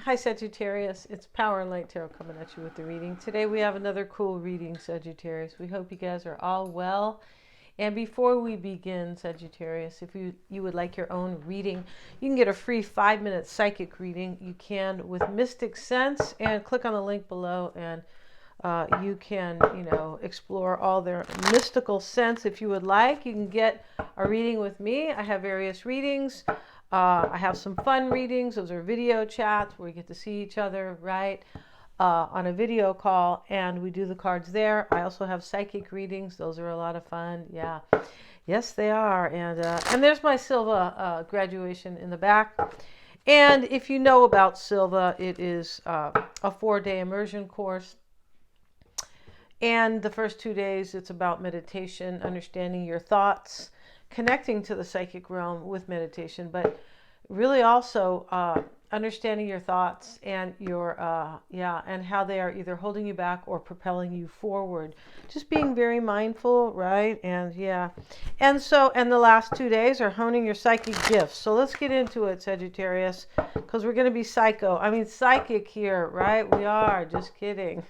Hi Sagittarius, it's Power and Light Tarot coming at you with the reading. Today we have another cool reading, Sagittarius. We hope you guys are all well. And before we begin, Sagittarius, if you would like your own reading, you can get a free 5-minute psychic reading. You can with Mystic Sense, and click on the link below, and you can, explore all their mystical sense. If you would like, you can get a reading with me. I have various readings. I have some fun readings. Those are video chats where we get to see each other, right? On a video call, and we do the cards there. I also have psychic readings. Those are a lot of fun. Yeah. Yes, they are. And there's my Silva graduation in the back. And if you know about Silva, it is a 4-day immersion course. And the first 2 days, it's about meditation, understanding your thoughts, connecting to the psychic realm with meditation, but really also understanding your thoughts and your and how they are either holding you back or propelling you forward. Just being very mindful, right? And and the last 2 days are honing your psychic gifts. So let's get into it, Sagittarius, because we're going to be psychic here, right? We are. Just kidding.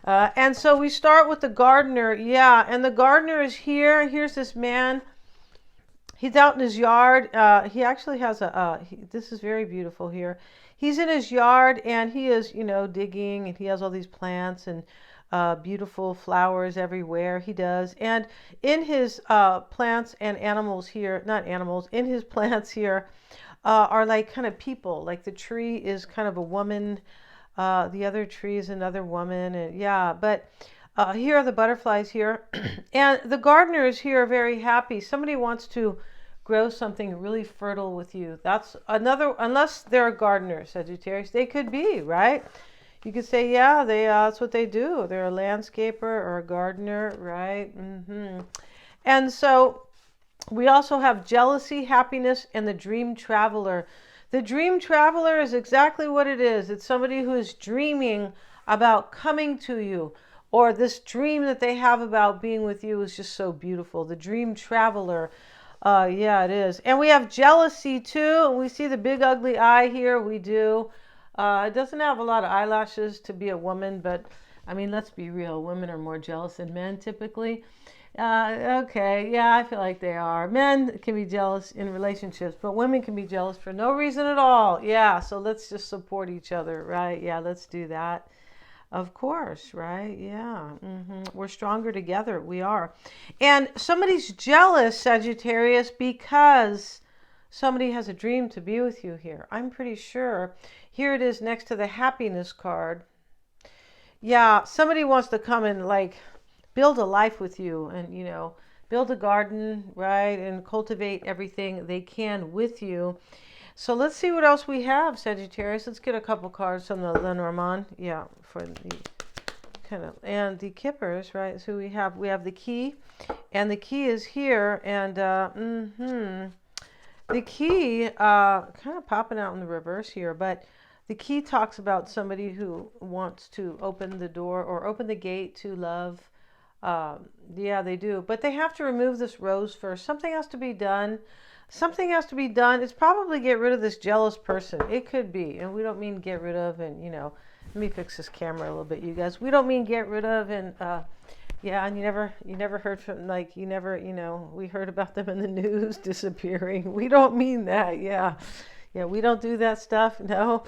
And so we start with the gardener. Yeah, and the gardener is here. Here's this man. He's out in his yard. He actually has this is very beautiful here. He's in his yard and he is, digging, and he has all these plants and beautiful flowers everywhere. He does. And in his plants and animals here, not animals, in his plants here are like kind of people. Like the tree is kind of a woman. The other tree is another woman. And but here are the butterflies here. And the gardener is here very happy. Somebody wants to grow something really fertile with you. That's another, unless they're a gardener, Sagittarius, they could be, right? You could say, that's what they do. They're a landscaper or a gardener, right? And so we also have jealousy, happiness, and the dream traveler. The dream traveler is exactly what it is. It's somebody who is dreaming about coming to you, or this dream that they have about being with you is just so beautiful. The dream traveler. It is. And we have jealousy too. And we see the big ugly eye here. We do. It doesn't have a lot of eyelashes to be a woman, but I mean, let's be real. Women are more jealous than men typically. Okay. Yeah, I feel like they are. Men can be jealous in relationships, but women can be jealous for no reason at all. Yeah. So let's just support each other, right? Yeah, let's do that. Of course, right? Yeah. We're stronger together. We are. And somebody's jealous, Sagittarius, because somebody has a dream to be with you here. I'm pretty sure. Here it is next to the happiness card. Yeah, somebody wants to come and like build a life with you and, build a garden, right? And cultivate everything they can with you. So let's see what else we have, Sagittarius. Let's get a couple cards from the Lenormand. Yeah, for the kind of, and the Kippers, right? So we have the key, and the key is here, and the key kind of popping out in the reverse here, but the key talks about somebody who wants to open the door or open the gate to love. They do, but they have to remove this rose first. Something has to be done. Something has to be done. It's probably get rid of this jealous person. It could be. And we don't mean get rid of, and, let me fix this camera a little bit, you guys. We don't mean get rid of, and, and you never heard from, like, we heard about them in the news disappearing. We don't mean that. Yeah, we don't do that stuff. No.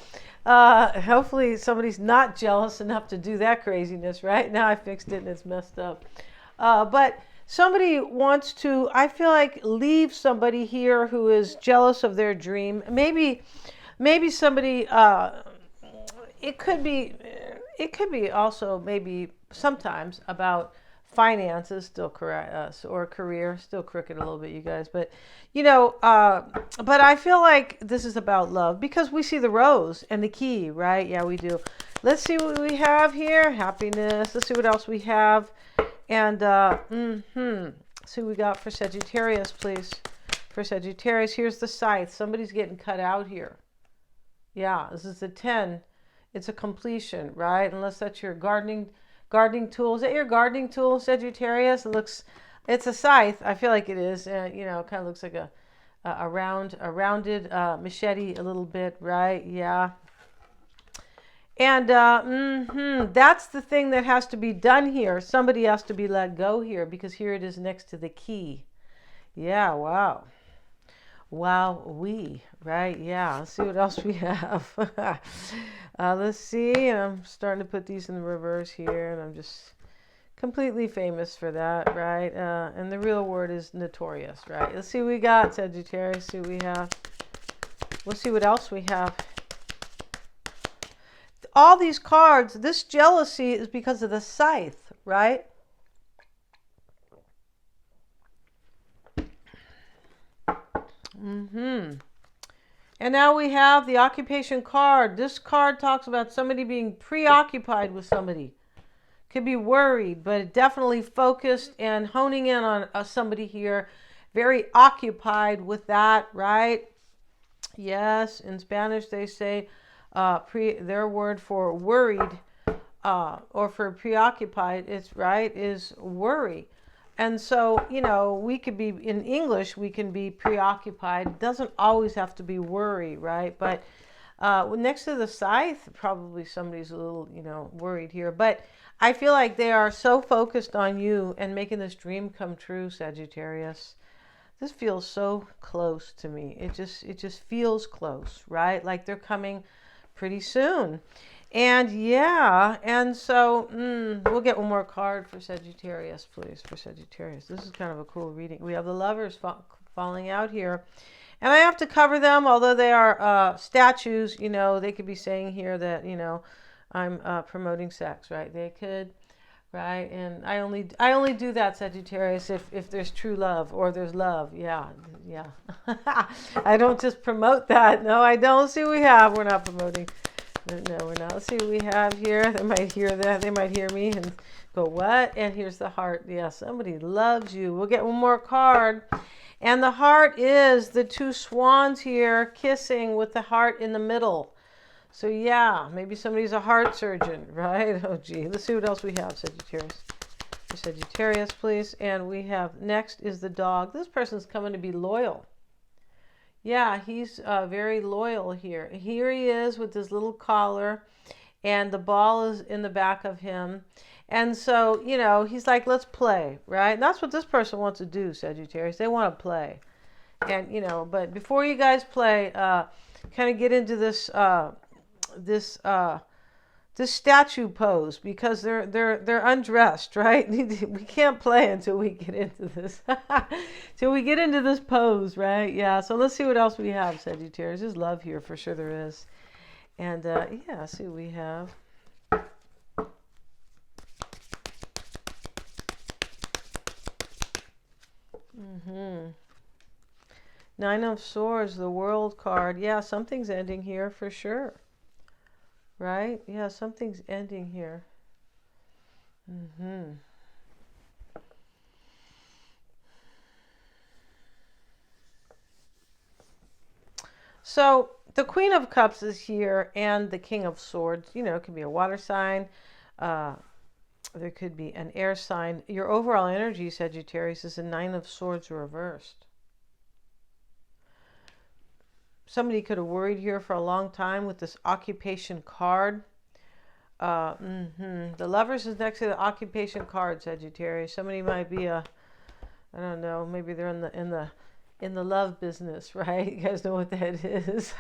Hopefully somebody's not jealous enough to do that craziness, right? Now I fixed it and it's messed up. But somebody wants to, I feel like, leave somebody here who is jealous of their dream. Maybe somebody, it could be also maybe sometimes about finances, still correct, or career, still crooked a little bit, you guys. But, but I feel like this is about love because we see the rose and the key, right? Yeah, we do. Let's see what we have here. Happiness. Let's see what else we have. And see what we got for Sagittarius, please. For Sagittarius, here's the scythe. Somebody's getting cut out here. Yeah, this is a 10. It's a completion, right? Unless that's your gardening tool. Is that your gardening tool, Sagittarius? It's a scythe. I feel like it is. It kind of looks like a rounded machete a little bit, right? Yeah. And that's the thing that has to be done here. Somebody has to be let go here because here it is next to the key. Yeah, wow. Wow, right? Yeah, let's see what else we have. Let's see. I'm starting to put these in the reverse here, and I'm just completely famous for that, right? And the real word is notorious, right? Let's see what we got, Sagittarius. See what we have. We'll see what else we have. All these cards, this jealousy is because of the scythe, right? And now we have the occupation card. This card talks about somebody being preoccupied with somebody. Could be worried, but definitely focused and honing in on somebody here. Very occupied with that, right? Yes, in Spanish they say their word for worried or for preoccupied, is worry. And so, we could be, in English, we can be preoccupied. It doesn't always have to be worry, right? But next to the scythe, probably somebody's a little, worried here. But I feel like they are so focused on you and making this dream come true, Sagittarius. This feels so close to me. It just feels close, right? Like they're coming pretty soon. And yeah, and so we'll get one more card for Sagittarius, please, for Sagittarius. This is kind of a cool reading. We have the lovers falling out here. And I have to cover them, although they are statues, they could be saying here that, I'm promoting sex, right? They could, right? And I only do that, Sagittarius, if there's true love or there's love. Yeah. I don't just promote that. No, I don't. See what we have. We're not promoting. No, we're not. Let's see what we have here. They might hear that. They might hear me and go, what? And here's the heart. Yeah, somebody loves you. We'll get one more card. And the heart is the two swans here kissing with the heart in the middle. So yeah, maybe somebody's a heart surgeon, right? Oh, gee. Let's see what else we have, Sagittarius. For Sagittarius, please. And we have, next is the dog. This person's coming to be loyal. Yeah, he's very loyal here. Here he is with his little collar, and the ball is in the back of him. And so, he's like, let's play, right? And that's what this person wants to do, Sagittarius. They want to play. And, but before you guys play, kind of get into this this statue pose, because they're undressed, right? We can't play until we get into this. Till we get into this pose, right? Yeah. So let's see what else we have, Sagittarius. There's love here, for sure there is. And yeah, see what we have. Nine of Swords, the World card. Yeah, something's ending here for sure. Right? Yeah, something's ending here. So the Queen of Cups is here, and the King of Swords. It could be a water sign. There could be an air sign. Your overall energy, Sagittarius, is a Nine of Swords reversed. Somebody could have worried here for a long time with this occupation card. The Lovers is next to the occupation card, Sagittarius. Somebody might be I don't know, maybe they're in the love business, right? You guys know what that is.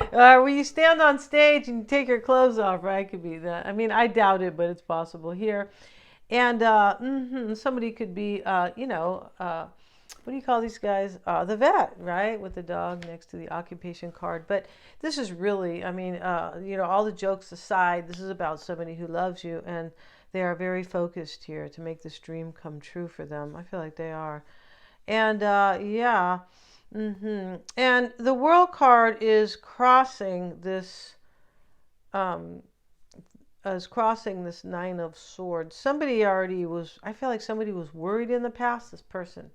Where you stand on stage and you take your clothes off, right? Could be that. I mean, I doubt it, but it's possible here. And somebody could be, what do you call these guys? The vet, right? With the dog next to the occupation card. But this is really, I mean, all the jokes aside, this is about somebody who loves you, and they are very focused here to make this dream come true for them. I feel like they are. And yeah. And the World card is crossing this, this Nine of Swords. Somebody already was, I feel like somebody was worried in the past, this person.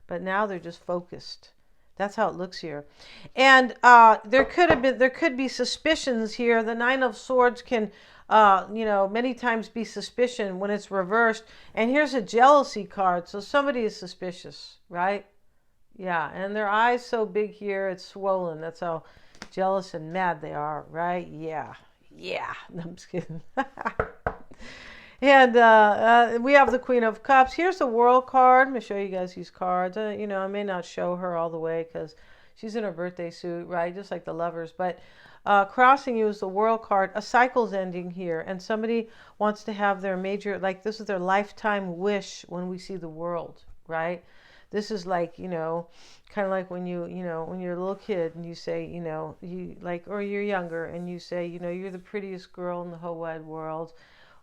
But now they're just focused. That's how it looks here. And there could be suspicions here. The Nine of Swords can, many times be suspicion when it's reversed. And here's a jealousy card. So somebody is suspicious, right? Yeah. And their eyes so big here, it's swollen. That's how jealous and mad they are, right? Yeah. Yeah, no, I'm just kidding. And we have the Queen of Cups. Here's the World card. I'm going to show you guys these cards. I may not show her all the way because she's in her birthday suit, right? Just like the Lovers. But crossing you is the World card. A cycle's ending here. And somebody wants to have their major, like this is their lifetime wish when we see the World, right? This is like, kind of like when when you're a little kid and you say, you like, or you're younger and you say, you're the prettiest girl in the whole wide world.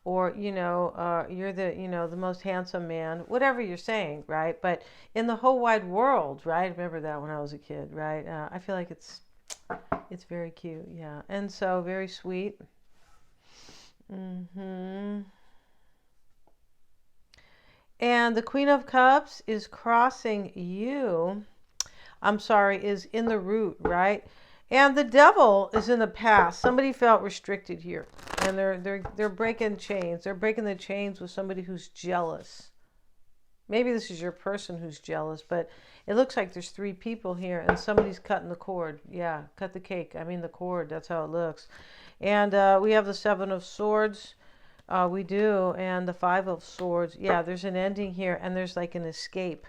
Or you're the most handsome man, whatever you're saying, right? But in the whole wide world, right? I remember that when I was a kid, right? I feel like it's very cute, yeah, and so very sweet. And the Queen of Cups is crossing you. I'm sorry, is in the root, right? And the Devil is in the past. Somebody felt restricted here, and they're breaking chains. They're breaking the chains with somebody who's jealous. Maybe this is your person who's jealous, but it looks like there's 3 people here, and somebody's cutting the cord. Yeah, cut the cake. I mean the cord. That's how it looks. And we have the 7 of Swords. We do, and the 5 of Swords. Yeah, there's an ending here, and there's like an escape.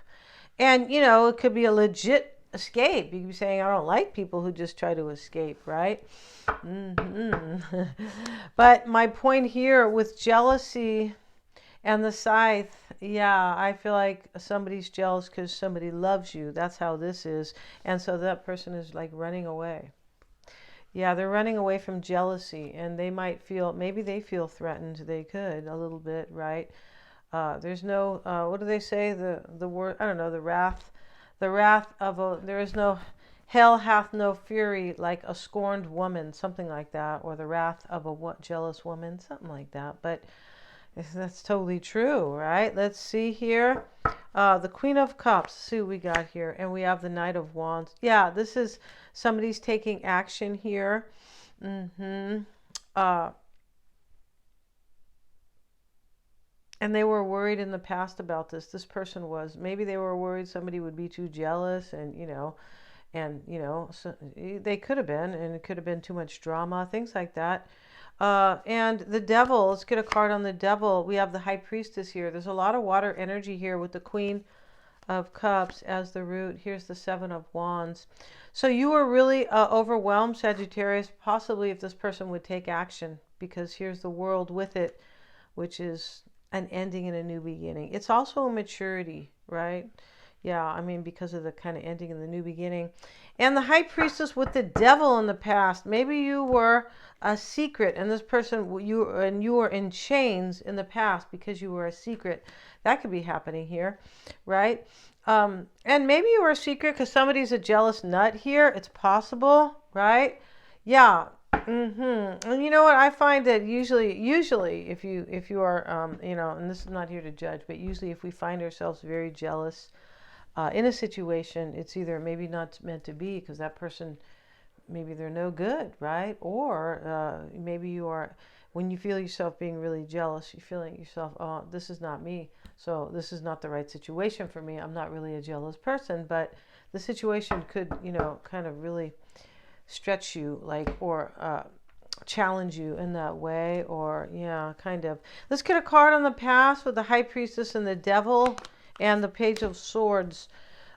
And, it could be a legit escape. You could be saying, I don't like people who just try to escape, right? But my point here with jealousy and the Scythe, yeah, I feel like somebody's jealous because somebody loves you. That's how this is. And so that person is like running away. Yeah, they're running away from jealousy, and they might feel, maybe they feel threatened. They could a little bit, right? There's no, what do they say? The word, I don't know, the wrath of there is no, hell hath no fury like a scorned woman, something like that, or the wrath of a jealous woman, something like that. But that's totally true, right? Let's see here. The Queen of Cups, see what we got here. And we have the Knight of Wands. Yeah, this is somebody's taking action here. And they were worried in the past about this. This person was. Maybe they were worried somebody would be too jealous and, so they could have been, and it could have been too much drama, things like that. And the Devil, let's get a card on the Devil. We have the High Priestess here. There's a lot of water energy here with the Queen of Cups as the root. Here's the 7 of Wands. So you were really overwhelmed, Sagittarius, possibly if this person would take action, because here's the World with it, which is an ending and a new beginning. It's also a maturity, right? Yeah, I mean, because of the kind of ending and the new beginning. And the High Priestess with the Devil in the past. Maybe you were a secret, and this person, you were in chains in the past because you were a secret. That could be happening here, right? And maybe you were a secret because somebody's a jealous nut here. It's possible, right? Yeah. And you know what? I find that usually if you are, and this is not here to judge, but usually if we find ourselves very jealous in a situation, it's either maybe not meant to be because that person, maybe they're no good, right? Or maybe you are, when you feel yourself being really jealous, you feel like yourself, oh, this is not me. So this is not the right situation for me. I'm not really a jealous person, but the situation could, kind of really stretch you, like, or challenge you in that way, or yeah, kind of. Let's get a card on the past with the High Priestess and the Devil and the Page of Swords.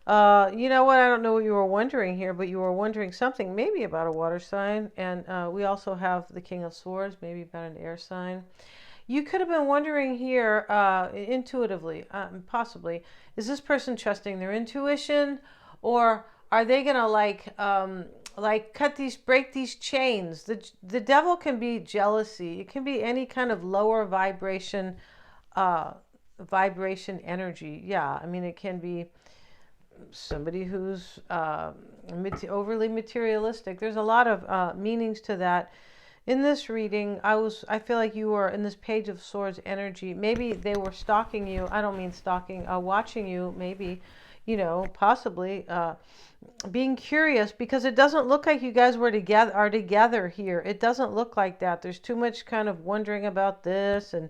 You know what? I don't know what you were wondering here, but you were wondering something maybe about a water sign, and we also have the King of Swords, maybe about an air sign. You could have been wondering here, intuitively, possibly, is this person trusting their intuition, or are they gonna break these chains? The Devil can be jealousy. It can be any kind of lower vibration energy. Yeah, I mean, it can be somebody who's overly materialistic. There's a lot of meanings to that. In this reading, I feel like you were in this Page of Swords energy. Maybe they were stalking you. I don't mean stalking, watching you, maybe, possibly being curious, because it doesn't look like you guys are together here. It doesn't look like that. There's too much kind of wondering about this and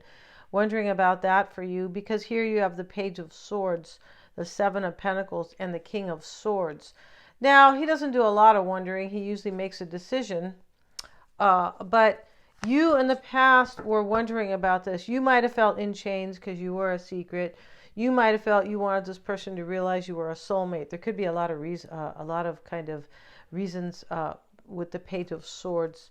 wondering about that for you, because here you have the Page of Swords, the 7 of Pentacles, and the King of Swords. Now, he doesn't do a lot of wondering. He usually makes a decision. But You in the past were wondering about this. You might have felt in chains because you were a secret. You might have felt you wanted this person to realize you were a soulmate. There could be a lot of kind of reasons with the Page of Swords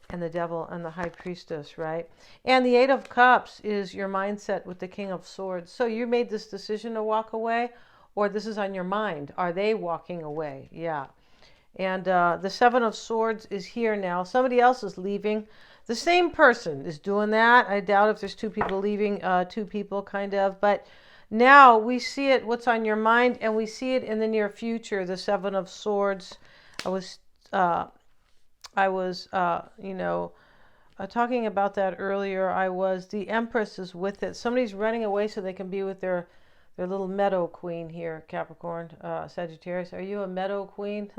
and the Devil and the High Priestess, right? And the Eight of Cups is your mindset with the King of Swords. So you made this decision to walk away, or this is on your mind. Are they walking away? Yeah. And the Seven of Swords is here now. Somebody else is leaving. The same person is doing that. I doubt if there's two people leaving, two people kind of. But now we see it, what's on your mind, and we see it in the near future, the Seven of Swords. I was talking about that earlier. The Empress is with it. Somebody's running away so they can be with their little meadow queen here, Capricorn, Sagittarius. Are you a meadow queen?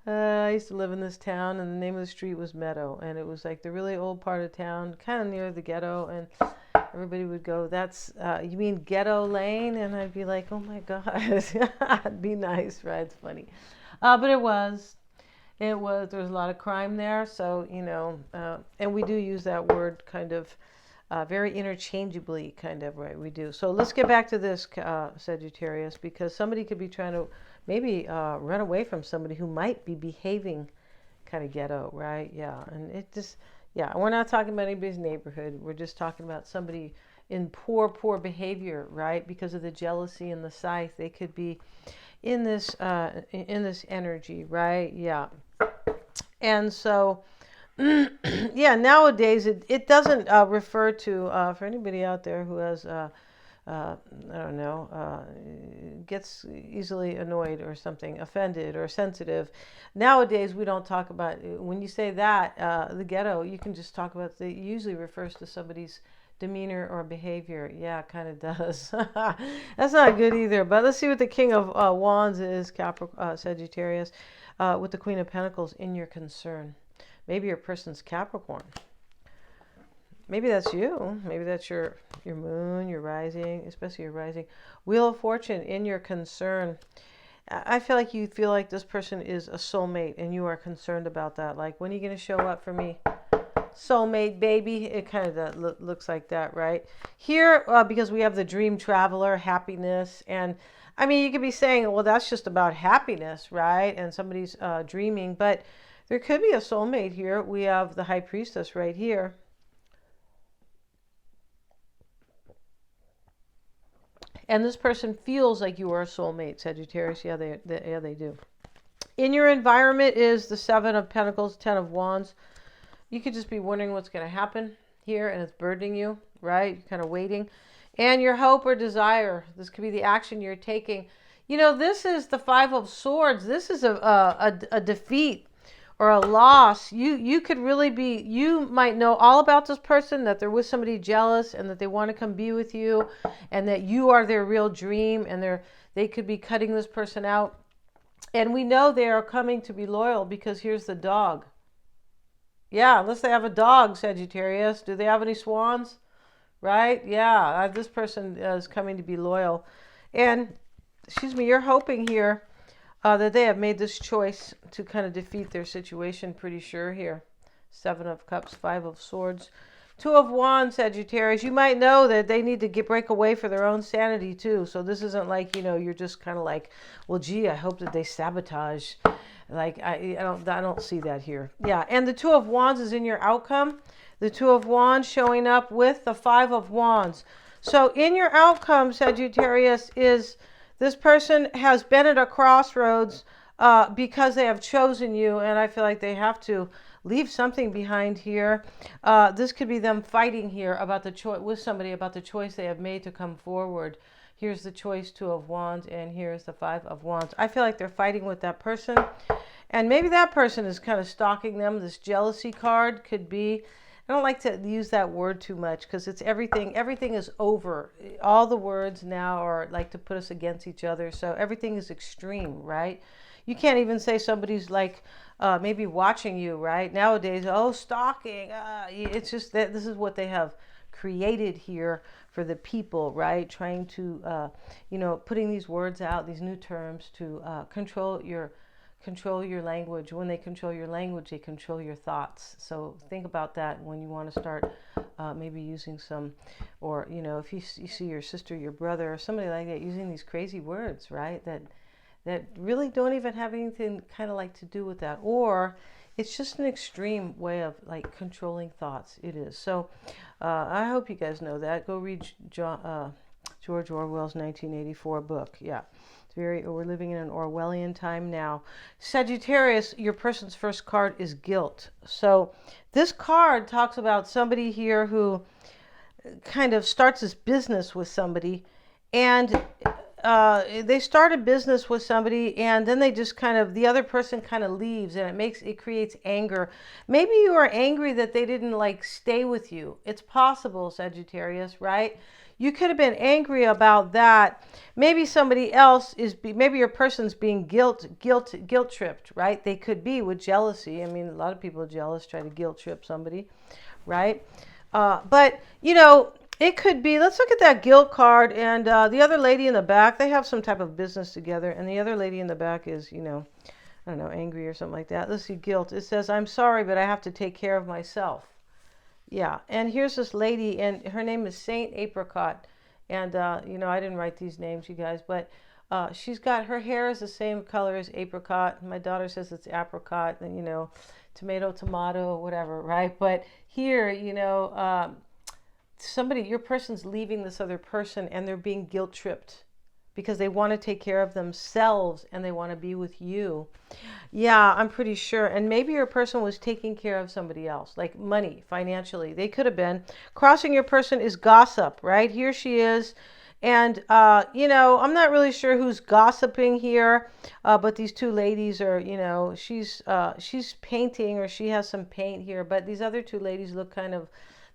I used to live in this town, and the name of the street was Meadow, and it was like the really old part of town, kind of near the ghetto, and everybody would go, you mean Ghetto Lane? And I'd be like, oh my God, it'd be nice, right? It's funny. But there was a lot of crime there, so, and we do use that word kind of very interchangeably, kind of, right? We do. So let's get back to this, Sagittarius, because somebody could be trying to maybe run away from somebody who might be behaving kind of ghetto, right? Yeah, and it just, yeah, we're not talking about anybody's neighborhood. We're just talking about somebody in poor behavior, right? Because of the jealousy and the scythe, they could be in this energy, right? Yeah, and so. Yeah, nowadays it doesn't refer to, for anybody out there who has, I don't know, gets easily annoyed or something, offended or sensitive. Nowadays we don't talk about, when you say that, the ghetto, you can just talk about, it usually refers to somebody's demeanor or behavior. Yeah, it kind of does. That's not good either. But let's see what the King of Wands is, Sagittarius, with the Queen of Pentacles in your concern. Maybe your person's Capricorn. Maybe that's you. Maybe that's your moon, your rising, especially your rising. Wheel of Fortune in your concern. I feel like you feel like this person is a soulmate and you are concerned about that. Like, when are you going to show up for me? Soulmate, baby. It kind of looks like that, right? Here, because we have the dream traveler, happiness. And I mean, you could be saying, well, that's just about happiness, right? And somebody's dreaming. But there could be a soulmate here. We have the High Priestess right here. And this person feels like you are a soulmate, Sagittarius. Yeah, they do. In your environment is the Seven of Pentacles, Ten of Wands. You could just be wondering what's going to happen here, and it's burdening you, right? You're kind of waiting. And your hope or desire. This could be the action you're taking. This is the Five of Swords. This is a defeat or a loss. You could really be, you might know all about this person, that there was somebody jealous and that they want to come be with you, and that you are their real dream, and they could be cutting this person out. And we know they are coming to be loyal because here's the dog. Yeah, unless they have a dog, Sagittarius. Do they have any swans? Right? Yeah, this person is coming to be loyal. And, excuse me, you're hoping here that they have made this choice to kind of defeat their situation, pretty sure here. Seven of Cups, Five of Swords. Two of Wands, Sagittarius. You might know that they need to break away for their own sanity too. So this isn't like, you're just kind of like, well, gee, I hope that they sabotage. Like, I don't see that here. Yeah, and the Two of Wands is in your outcome. The Two of Wands showing up with the Five of Wands. So in your outcome, Sagittarius, is this person has been at a crossroads because they have chosen you, and I feel like they have to leave something behind here. This could be them fighting here about the choice with somebody about the choice they have made to come forward. Here's the choice, Two of Wands, and here's the Five of Wands. I feel like they're fighting with that person, and maybe that person is kind of stalking them. This jealousy card could be. I don't like to use that word too much because it's everything. Everything is over. All the words now are like to put us against each other. So everything is extreme, right? You can't even say somebody's like maybe watching you, right? Nowadays, oh, stalking. It's just that this is what they have created here for the people, right? Trying to, putting these words out, these new terms to control your control your language. When they control your language, they control your thoughts. So think about that when you want to start maybe using some, or, you know, if you see your sister, your brother, or somebody like that using these crazy words, right? That really don't even have anything kind of like to do with that. Or it's just an extreme way of like controlling thoughts. It is. So I hope you guys know that. Go read George Orwell's 1984 book. Yeah. We're living in an Orwellian time now. Sagittarius, your person's first card is guilt. So this card talks about somebody here who kind of starts this business with somebody, and they start a business with somebody, and then they just kind of, the other person kind of leaves, and it creates anger. Maybe you are angry that they didn't like stay with you. It's possible, Sagittarius, right? You could have been angry about that. Maybe somebody else maybe your person's being guilt tripped, right? They could be with jealousy. I mean, a lot of people are jealous, try to guilt trip somebody, right? But, you know, it could be, let's look at that guilt card, and the other lady in the back, they have some type of business together, and the other lady in the back is, you know, I don't know, angry or something like that. Let's see, guilt. It says, I'm sorry, but I have to take care of myself. Yeah, and here's this lady, and her name is Saint Apricot, and, you know, I didn't write these names, you guys, but she's got, her hair is the same color as apricot. My daughter says it's apricot, and, you know, tomato, whatever, right? But here, you know, your person's leaving this other person, and they're being guilt tripped because they want to take care of themselves and they want to be with you. Yeah, I'm pretty sure. And maybe your person was taking care of somebody else, like money, financially. They could have been. Crossing your person is gossip, right? Here she is. And, you know, I'm not really sure who's gossiping here, but these two ladies are, you know, she's painting, or she has some paint here. But these other two ladies look kind of,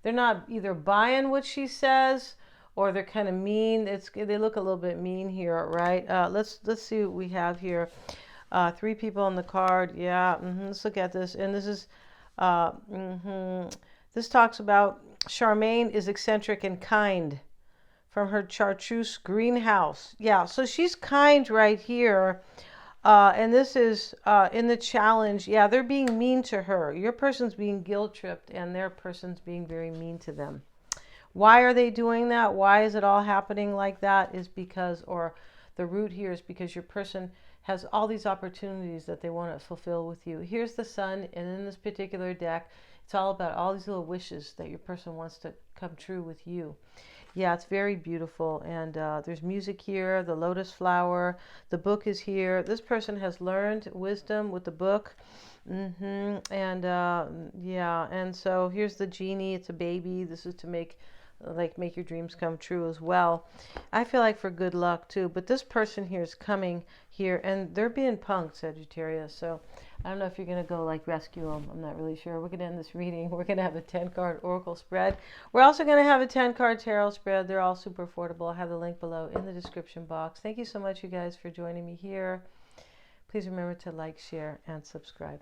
they're not either buying what she says, or they're kind of mean. They look a little bit mean here, right? Let's see what we have here. 3 people on the card. Yeah, let's look at this. And this is, this talks about Charmaine is eccentric and kind from her chartreuse greenhouse. Yeah, so she's kind right here. And this is in the challenge. Yeah, they're being mean to her. Your person's being guilt tripped, and their person's being very mean to them. Why are they doing that? Why is it all happening like that? Is because, or the root here is because your person has all these opportunities that they want to fulfill with you. Here's the sun, and in this particular deck, it's all about all these little wishes that your person wants to come true with you. Yeah, it's very beautiful, and there's music here, the lotus flower, the book is here. This person has learned wisdom with the book. And yeah, and so here's the genie. It's a baby. This is to make your dreams come true as well. I feel like for good luck too, but this person here is coming here, and they're being punked, Sagittarius. So I don't know if you're going to go like rescue them. I'm not really sure. We're going to end this reading. We're going to have a 10-card oracle spread. We're also going to have a 10-card tarot spread. They're all super affordable. I have the link below in the description box. Thank you so much, you guys, for joining me here. Please remember to like, share, and subscribe.